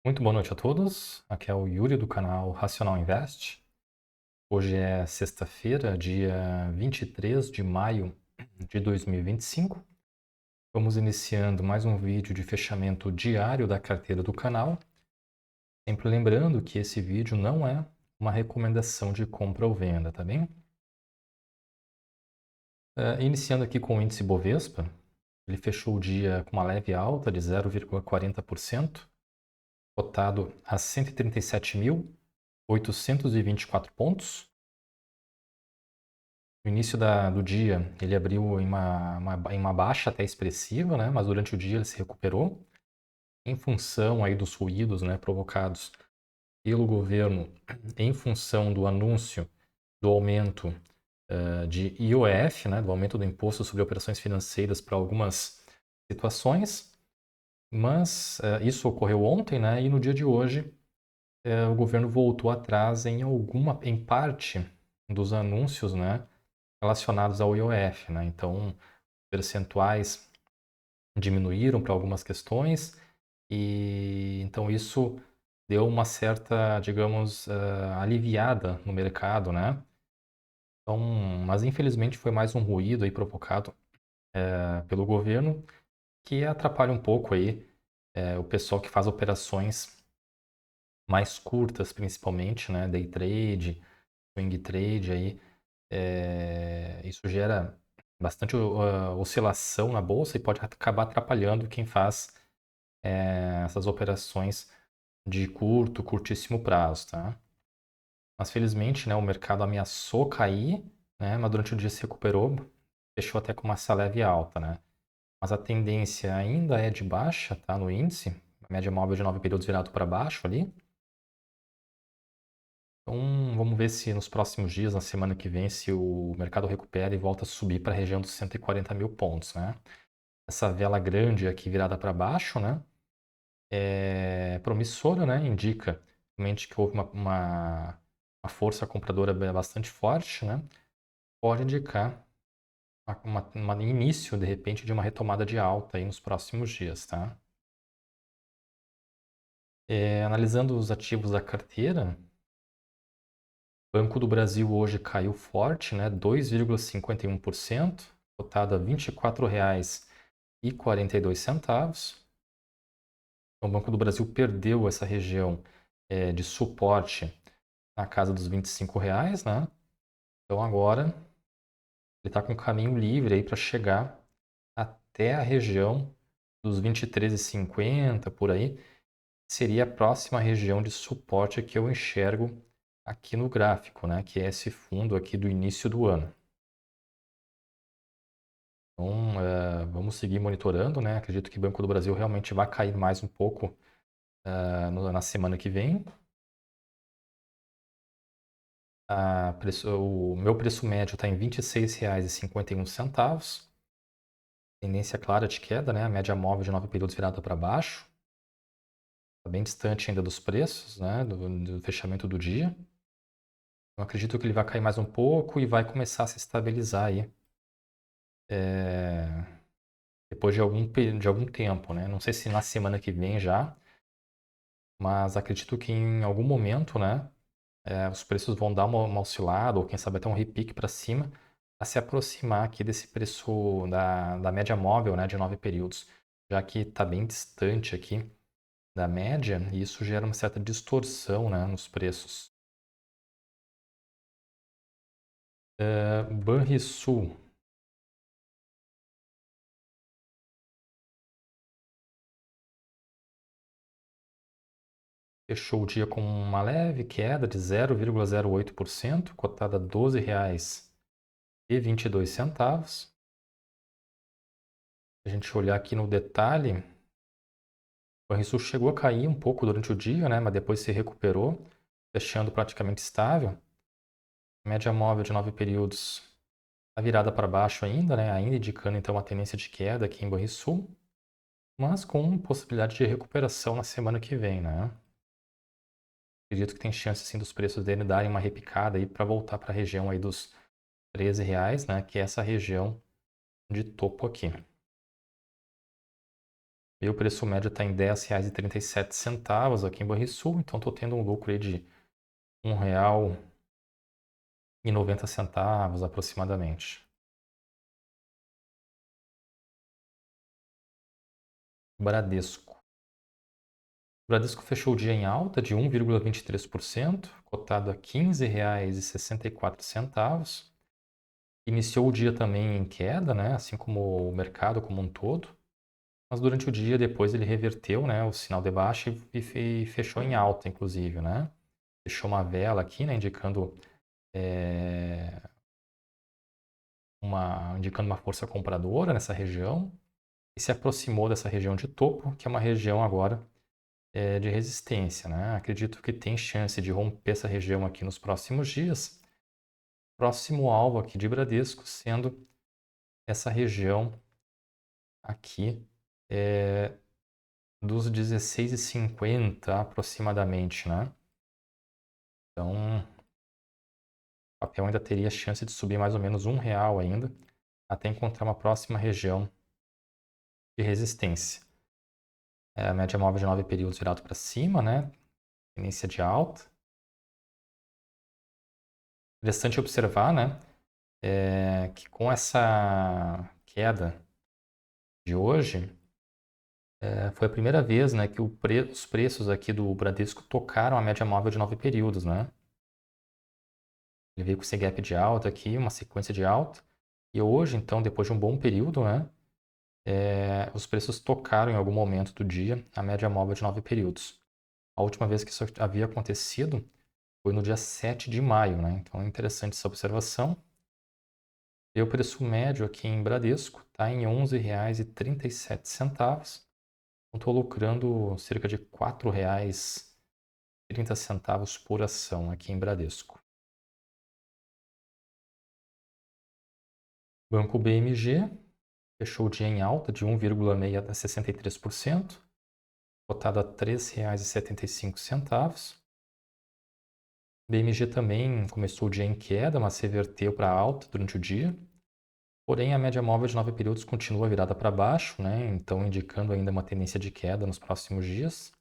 Muito boa noite a todos. Aqui é o Yuri do canal Racional Invest. Hoje é sexta-feira, dia 23 de maio de 2025. Vamos iniciando mais um vídeo de fechamento diário da carteira do canal. Sempre lembrando que esse vídeo não é uma recomendação de compra ou venda, tá bem? Iniciando aqui com o índice Bovespa, ele fechou o dia com uma leve alta de 0,40%, cotado a 137.824 pontos. No início do dia, ele abriu em uma baixa até expressiva, né? Mas durante o dia ele se recuperou em função aí dos ruídos, né, provocados pelo governo em função do anúncio do aumento de IOF, né, do aumento do imposto sobre operações financeiras para algumas situações. Mas isso ocorreu ontem, né? E no dia de hoje o governo voltou atrás em parte dos anúncios, né, relacionados ao IOF, né? Então, percentuais diminuíram para algumas questões e então isso deu uma certa, digamos, aliviada no mercado, né? Então, mas infelizmente foi mais um ruído aí provocado pelo governo que atrapalha um pouco aí o pessoal que faz operações mais curtas, principalmente, né? Day trade, swing trade aí. Isso gera bastante oscilação na bolsa e pode acabar atrapalhando quem faz essas operações de curtíssimo prazo, tá? Mas felizmente, né, o mercado ameaçou cair, né, mas durante o dia se recuperou, fechou até com uma leve alta, né? Mas a tendência ainda é de baixa, tá, no índice, a média móvel de 9 períodos virado para baixo ali. Então, vamos ver se nos próximos dias, na semana que vem, se o mercado recupera e volta a subir para a região dos 140 mil pontos, né? Essa vela grande aqui virada para baixo, né? É promissora, né? Indica realmente que houve uma força compradora bastante forte, né? Pode indicar um início, de repente, de uma retomada de alta aí nos próximos dias, tá? Analisando os ativos da carteira, Banco do Brasil hoje caiu forte, né? 2,51%, cotado a R$ 24,42. Então, o Banco do Brasil perdeu essa região de suporte na casa dos R$ 25, né? Então, agora ele está com um caminho livre aí para chegar até a região dos 23,50 por aí. Seria a próxima região de suporte que eu enxergo aqui no gráfico, né? Que é esse fundo aqui do início do ano. Então, vamos seguir monitorando, né? Acredito que o Banco do Brasil realmente vai cair mais um pouco na semana que vem. O meu preço médio está em R$ 26,51. Tendência clara de queda, né? A média móvel de 9 períodos virada para baixo. Está bem distante ainda dos preços, né? Do fechamento do dia. Eu acredito que ele vai cair mais um pouco e vai começar a se estabilizar aí. Depois de algum tempo, né? Não sei se na semana que vem já, mas acredito que em algum momento, né? Os preços vão dar uma oscilada, ou quem sabe até um repique para cima, a se aproximar aqui desse preço da média móvel, né, de 9 períodos, já que está bem distante aqui da média, e isso gera uma certa distorção, né, nos preços. Banrisul. Fechou o dia com uma leve queda de 0,08%, cotada a R$ 12,22. Se a gente olhar aqui no detalhe, o Banrisul chegou a cair um pouco durante o dia, né, mas depois se recuperou, fechando praticamente estável. Média móvel de 9 períodos está virada para baixo ainda, né, ainda indicando então uma tendência de queda aqui em Banrisul, mas com possibilidade de recuperação na semana que vem, né? Acredito que tem chance sim dos preços dele darem uma repicada aí para voltar para a região aí dos R$ 13, né, que é essa região de topo aqui. Meu preço médio está em R$ 10,37 aqui em Banrisul, então estou tendo um lucro aí de R$ 1,90 aproximadamente. Bradesco. O Bradesco fechou o dia em alta de 1,23%, cotado a R$ 15,64. Iniciou o dia também em queda, né? Assim como o mercado como um todo. Mas durante o dia, depois ele reverteu, né, o sinal de baixa e fechou em alta, inclusive, né? Fechou uma vela aqui, né, indicando uma força compradora nessa região e se aproximou dessa região de topo, que é uma região agora de resistência, né? Acredito que tem chance de romper essa região aqui nos próximos dias. Próximo alvo aqui de Bradesco sendo essa região aqui dos 16,50 aproximadamente, né? Então, o papel ainda teria chance de subir mais ou menos R$ 1 ainda, até encontrar uma próxima região de resistência. A média móvel de 9 períodos virado para cima, né? Tendência de alta. Interessante observar, né? Que com essa queda de hoje, foi a primeira vez, né, que os preços aqui do Bradesco tocaram a média móvel de 9 períodos, né? Ele veio com esse gap de alta aqui, uma sequência de alta. E hoje, então, depois de um bom período, né, os preços tocaram em algum momento do dia a média móvel de 9 períodos. A última vez que isso havia acontecido foi no dia 7 de maio, né? Então é interessante essa observação. E o preço médio aqui em Bradesco está em R$ 11,37. Estou lucrando cerca de R$ 4,30 por ação aqui em Bradesco. Banco BMG fechou o dia em alta de 1,63%, cotado a R$ 3,75. BMG também começou o dia em queda, mas reverteu para alta durante o dia. Porém, a média móvel de 9 períodos continua virada para baixo, né? Então indicando ainda uma tendência de queda nos próximos dias.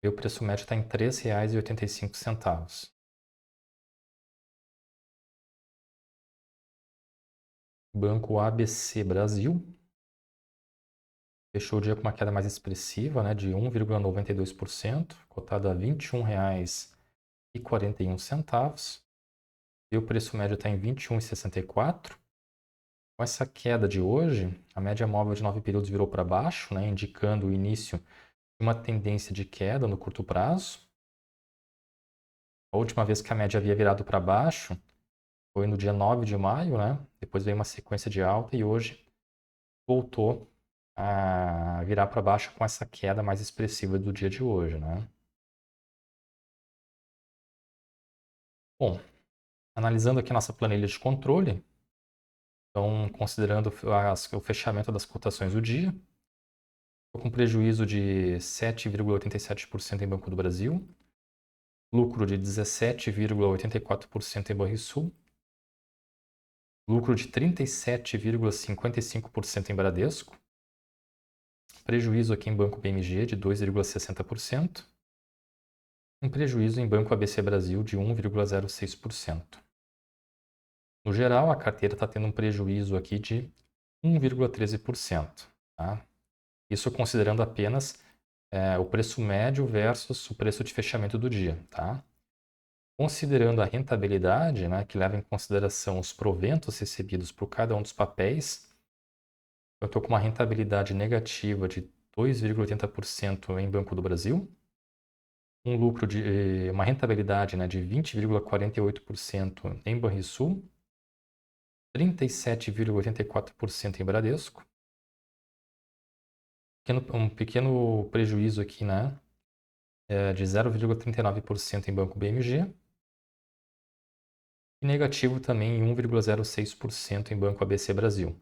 E o preço médio está em R$ 3,85. Banco ABC Brasil fechou o dia com uma queda mais expressiva, né, de 1,92%, cotado a R$ 21,41. E o preço médio está em R$ 21,64. Com essa queda de hoje, a média móvel de 9 períodos virou para baixo, né, indicando o início de uma tendência de queda no curto prazo. A última vez que a média havia virado para baixo foi no dia 9 de maio, né? Depois veio uma sequência de alta e hoje voltou a virar para baixo com essa queda mais expressiva do dia de hoje, né? Bom, analisando aqui a nossa planilha de controle, então considerando o fechamento das cotações do dia, estou com prejuízo de 7,87% em Banco do Brasil, lucro de 17,84% em Banrisul, lucro de 37,55% em Bradesco, prejuízo aqui em Banco BMG de 2,60%, um prejuízo em Banco ABC Brasil de 1,06%. No geral, a carteira está tendo um prejuízo aqui de 1,13%. Tá? Isso considerando apenas o preço médio versus o preço de fechamento do dia. Tá? Considerando a rentabilidade, né, que leva em consideração os proventos recebidos por cada um dos papéis, eu estou com uma rentabilidade negativa de 2,80% em Banco do Brasil, uma rentabilidade, né, de 20,48% em Banrisul, 37,84% em Bradesco, um pequeno prejuízo aqui, né, de 0,39% em Banco BMG e negativo também em 1,06% em Banco ABC Brasil.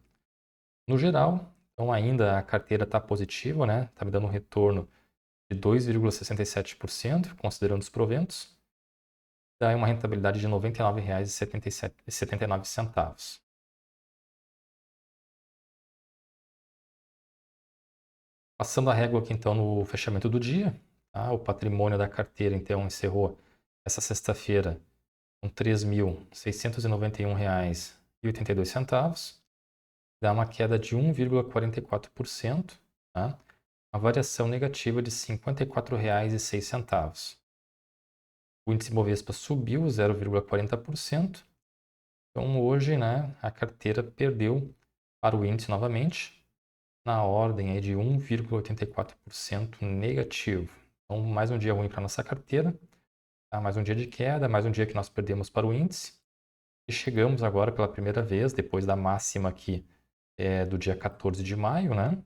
No geral, então ainda a carteira está positiva, né, está me dando um retorno de 2,67%, considerando os proventos, dá uma rentabilidade de R$ 99,79. Passando a régua aqui então no fechamento do dia, tá? O patrimônio da carteira então encerrou essa sexta-feira com R$ 3.691,82, dá uma queda de 1,44%, tá? Uma variação negativa de R$ 54,06. O índice Bovespa subiu 0,40%, então hoje, né, a carteira perdeu para o índice novamente, na ordem aí de 1,84% negativo. Então, mais um dia ruim para a nossa carteira, tá? Mais um dia de queda, mais um dia que nós perdemos para o índice. E chegamos agora pela primeira vez, depois da máxima aqui do dia 14 de maio, né?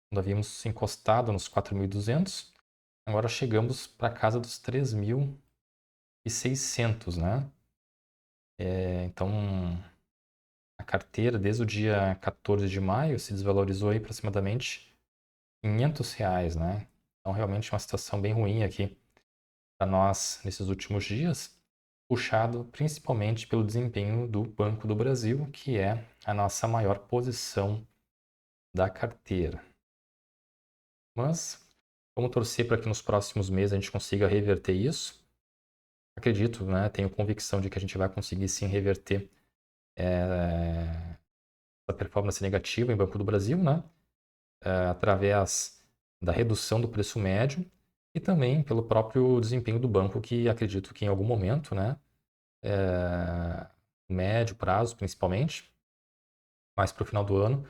Quando havíamos encostado nos 4.200, agora chegamos para casa dos 3.600, né? Então, a carteira, desde o dia 14 de maio, se desvalorizou aí aproximadamente R$ 500, né? Então, realmente uma situação bem ruim aqui para nós nesses últimos dias, puxado principalmente pelo desempenho do Banco do Brasil, que é a nossa maior posição da carteira. Mas vamos torcer para que nos próximos meses a gente consiga reverter isso. Acredito, né? Tenho convicção de que a gente vai conseguir sim reverter essa performance negativa em Banco do Brasil, né? Através da redução do preço médio e também pelo próprio desempenho do banco, que acredito que em algum momento, né, médio prazo principalmente, mais para o final do ano,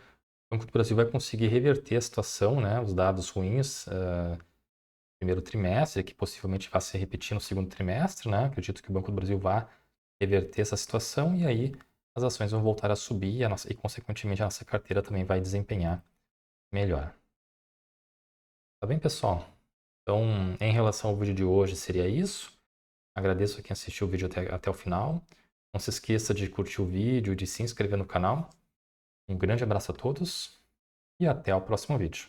o Banco do Brasil vai conseguir reverter a situação, né, os dados ruins do primeiro trimestre, que possivelmente vai se repetir no segundo trimestre, né, acredito que o Banco do Brasil vai reverter essa situação e aí as ações vão voltar a subir e consequentemente, a nossa carteira também vai desempenhar melhor. Tá bem, pessoal? Então, em relação ao vídeo de hoje, seria isso. Agradeço a quem assistiu o vídeo até o final. Não se esqueça de curtir o vídeo, de se inscrever no canal. Um grande abraço a todos e até o próximo vídeo.